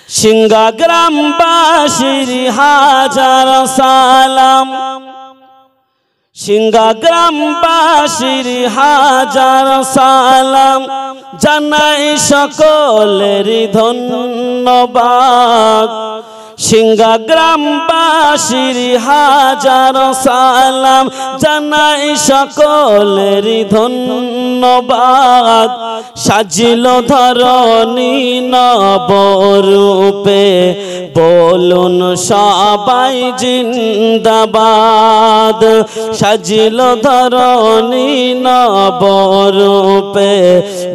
সিংহা গ্রামবাসীর হাজার সালাম, সিংহা গ্রামবাসীর হাজার সালাম, জানাই সকলের ধন্যবাদ। সিংহা গ্রামবাসীর হাজার সালাম, জানাই সকলের ধন্যবাদ। সাজিল ধরণী নবরূপে, বলুন সবাই জিন্দাবাদ। সাজিল ধরণী নবরূপে,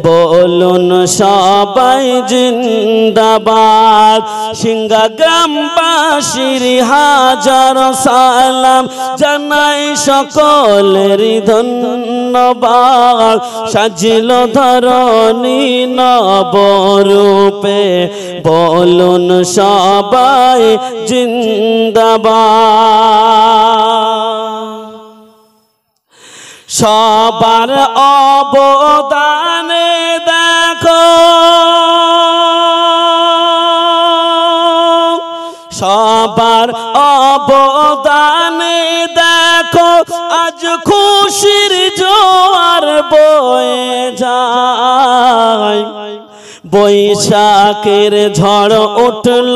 বলুন সবাই জিন্দাবাদ। সিংহা গ্রামবাসীর হাজার সালাম, জানাই সকলের ধন্যবাদ। সাজিল ধরণী নবরূপে, বলুন সবাই জিন্দাবাদ। সবার অবদানে দেখো, সবার অবদানে দেখো, আজ খুশির জোয়ার বয়ে যায়। বৈশাখের ঝড় উঠল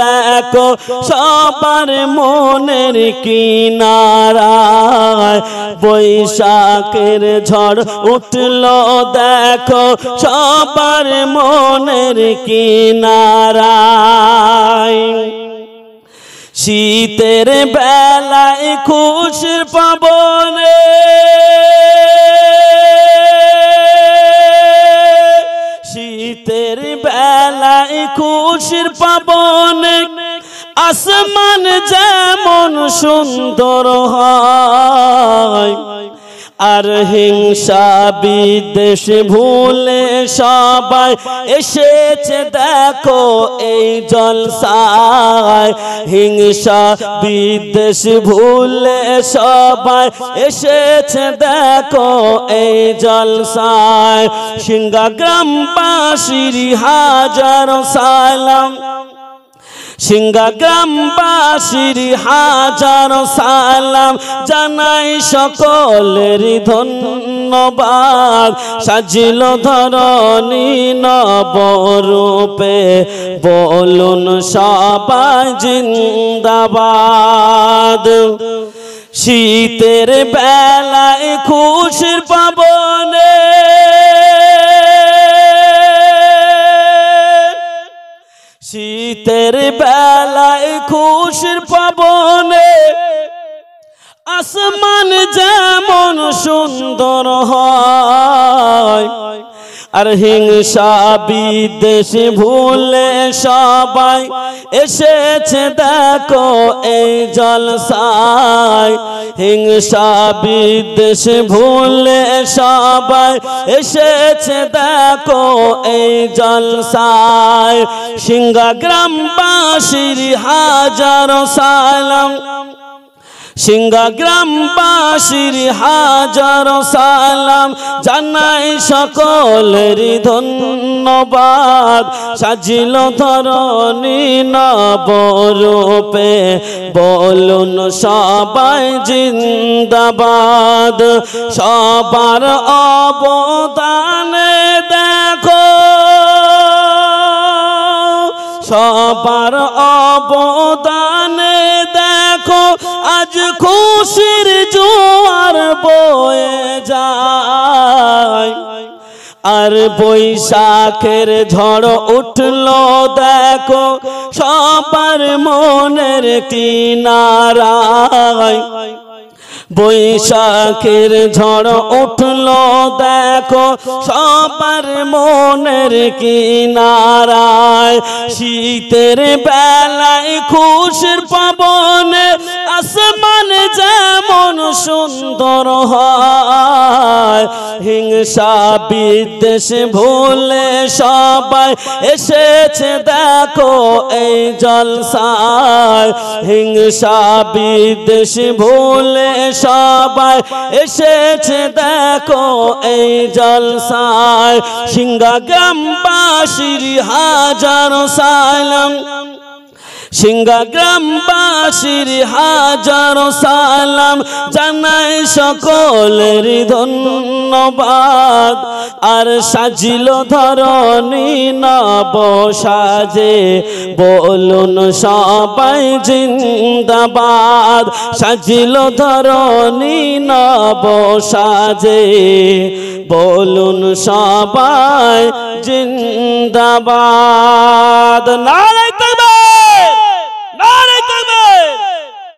দেখো, সবার মনের কিনারায়। বৈশাখের ঝড় উঠল দেখো, সবার মনের কিনারায়। শীতের বেলায় খুশির পাবনে, শীতের বেলায় খুশির পাবনে, আসমান যেমন সুন্দর হয়। আর হিংসা বিদ্বেষ ভুলে সবাই এসেছে দেখো এই জলসায়। হিংসা বিদ্বেষ ভুলে সবাই এসেছে দেখো এই জলসায়। সিংহা গ্রামবাসীর হাজার সালাম, সিংহা গ্রামবাসীর হাজার সালাম, জানাই সকলের ধন্যবাদ। সাজিল ধরণী নবরূপে, বলুন সবাই জিন্দাবাদ। শীতের বেলায় খুশির পাবনে, শীতের বেলায় খুশির পাবনে, আসমান যেমন সুন্দর হয়। আর হিংসা বিদ্বেষ ভুলে সবাই এসেছে দেখো এই জলসায়। হিংসা বিদ্বেষ ভুলে সবাই এসেছে দেখো এই জলসায়। সিংহা গ্রামবাসীর হাজার সালাম, সিংহা গ্রামবাসীর হাজার সালাম, জানাই সকলের ধন্যবাদ। সাজিল ধরণী নবরূপে, বলুন সবাই জিন্দাবাদ। সবার অবদানে দেখো, সবার অবদানে দেখো, আজ খুশির জোয়ার বয়ে যায়। আর বৈশাখের ঝড় উঠল দেখো, সবার মনের কিনারায়। বৈশাখের ঝড় উঠল দেখো, সবার মনের কিনারায়। শীতের বেলায় খুশির পাবনে, আসমান যেমন সুন্দর হয়। হিংসা বিদ্বেষ ভুলে সবাই এসেছে দেখো এই জলসায়। হিংসা বিদ্বেষ ভুলে সবাই এসেছে দেখো এই জলসায়। সিংহা গ্রামবাসীর হাজারো সালাম, সিংহা গ্রামবাসীর হাজারো সালাম, জানাই সকলের ধন্যবাদ। আর সাজিল ধরণী নব সাজে, বলুন সবাই জিন্দাবাদ। সাজিল ধরণী নব সাজে, বলুন সবাই জিন্দাবাদ। নারে